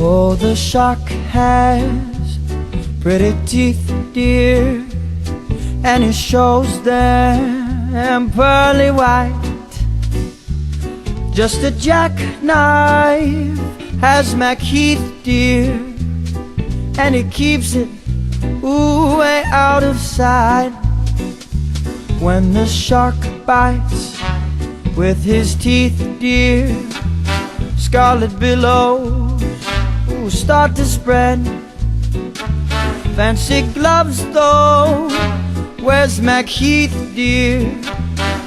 Oh, the shark has pretty teeth, dear, and it shows them pearly white. Just a jackknife has Macheath, dear, and it keeps it way out of sight. When the shark bites with his teeth, dear, scarlet billows start to spread. Fancy gloves though, where's Macheath, dear?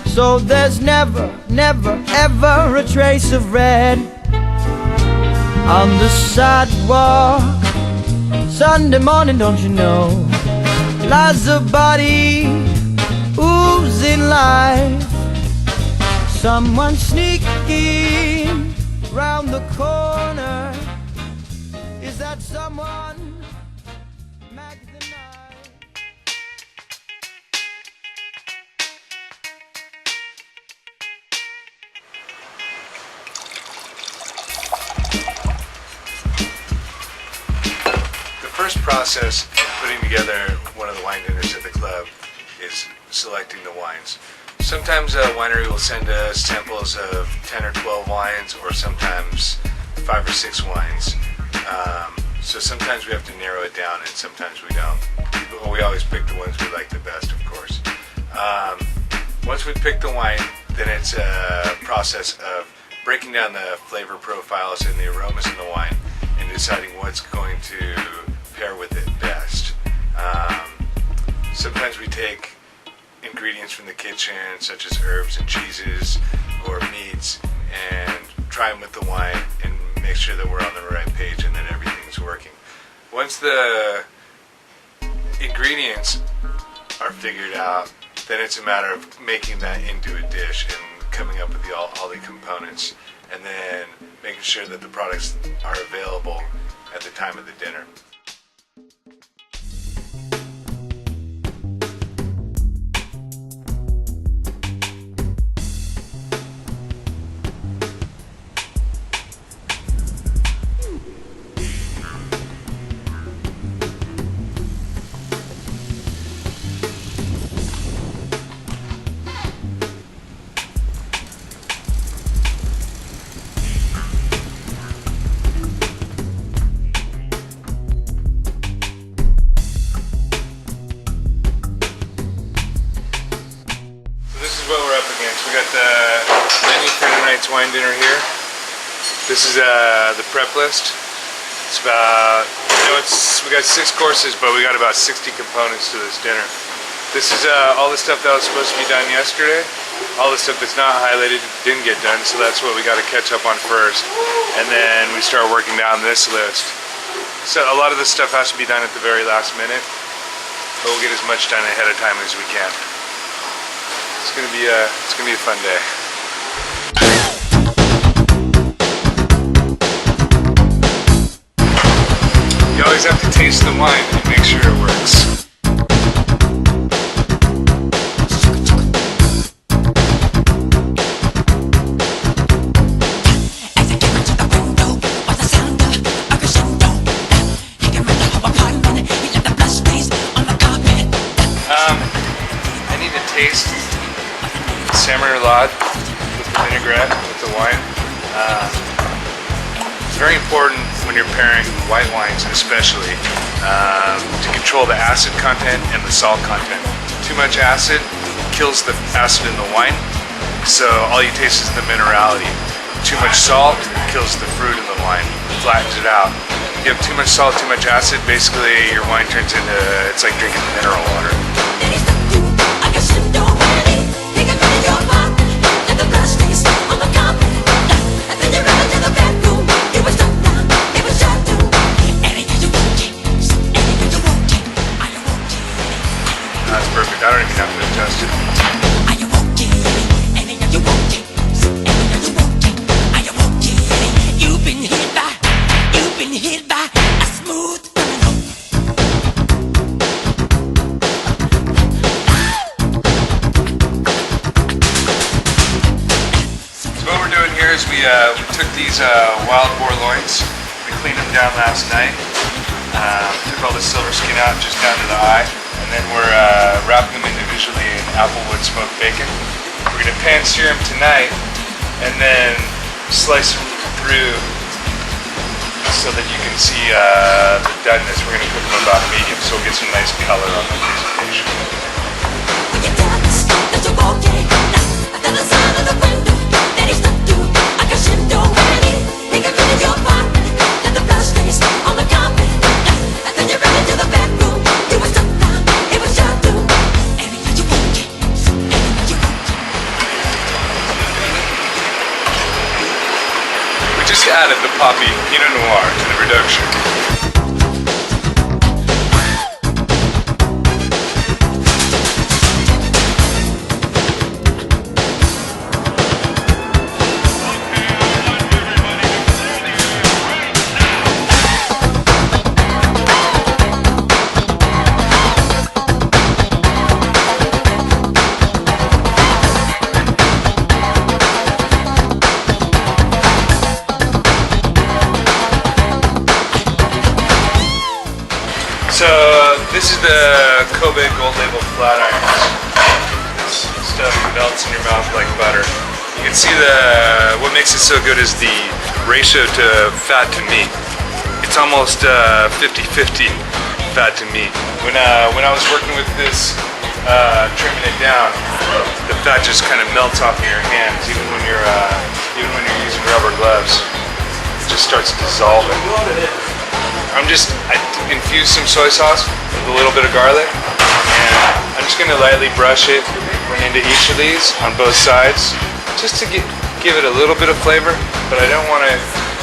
So there's never, never, ever a trace of red on the sidewalk. Sunday morning, don't you know, lies a body oozing life. Someone sneaking round the corner. Is that someone? Mag the night. The first process in putting together one of the wine dinners at the club is selecting the wines. Sometimes a winery will send us samples of 10 or 12 wines, or sometimes 5 or 6 wines. So sometimes we have to narrow it down, and sometimes we don't. We always pick the ones we like the best, of course. Once we pick the wine, then it's a process of breaking down the flavor profiles and the aromas in the wine and deciding what's going to pair with it best. Sometimes we take ingredients from the kitchen, such as herbs and cheeses or meats, and try them with the wine and make sure that we're on the right page and that everything's working. Once the ingredients are figured out, then it's a matter of making that into a dish and coming up with all the components, and then making sure that the products are available at the time of the dinner. We got the menu for tonight's wine dinner here. This is the prep list. It's about, we got 6 courses, but we got about 60 components to this dinner. This is all the stuff that was supposed to be done yesterday. All the stuff that's not highlighted didn't get done, so that's what we got to catch up on first. And then we start working down this list. So a lot of this stuff has to be done at the very last minute, but we'll get as much done ahead of time as we can. It's gonna be a fun day. You always have to taste the wine and make sure it works. I need to taste Camarillo with the vinaigrette, with the wine. It's very important when you're pairing white wines, especially, to control the acid content and the salt content. Too much acid kills the acid in the wine, so all you taste is the minerality. Too much salt kills the fruit in the wine, flattens it out. If you have too much salt, too much acid, basically your wine turns into, it's like drinking mineral water. That's perfect. I don't even have to adjust it. we took these wild boar loins. We cleaned them down last night. Took all the silver skin out just down to the eye. And then we're wrapping them individually in applewood smoked bacon. We're going to pan sear them tonight and then slice them through so that you can see the doneness. We're going to cook them about medium so we'll get some nice color on the presentation. Just added the poppy Pinot Noir to the reduction. So this is the Kobe Gold Label flat irons. This stuff melts in your mouth like butter. You can see what makes it so good is the ratio to fat to meat. It's almost 50-50 fat to meat. When I was working with this, trimming it down, the fat just kind of melts off of your hands, even when you're using rubber gloves. It just starts dissolving. I infused some soy sauce with a little bit of garlic, and I'm just going to lightly brush it into each of these on both sides, just to give it a little bit of flavor, but I don't want to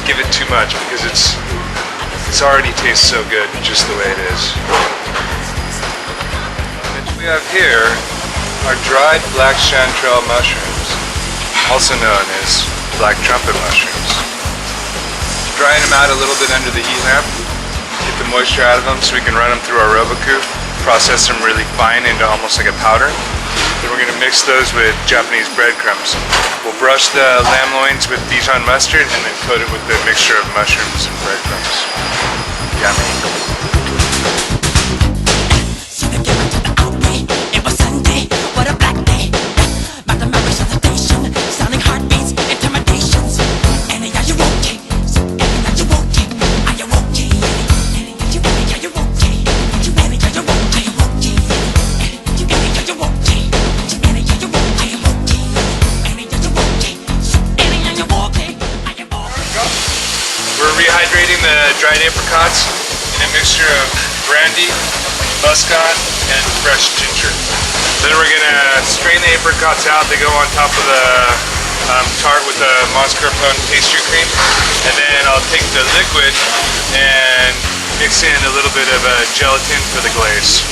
give it too much because it's already tastes so good just the way it is. What we have here are dried black chanterelle mushrooms, also known as black trumpet mushrooms. Drying them out a little bit under the heat lamp, get the moisture out of them so we can run them through our Roboku, process them really fine into almost like a powder. Then we're going to mix those with Japanese breadcrumbs. We'll brush the lamb loins with Dijon mustard and then coat it with the mixture of mushrooms and breadcrumbs. Yummy. Rehydrating the dried apricots in a mixture of brandy, muscat, and fresh ginger. Then we're going to strain the apricots out. They go on top of the tart with the mascarpone pastry cream. And then I'll take the liquid and mix in a little bit of gelatin for the glaze.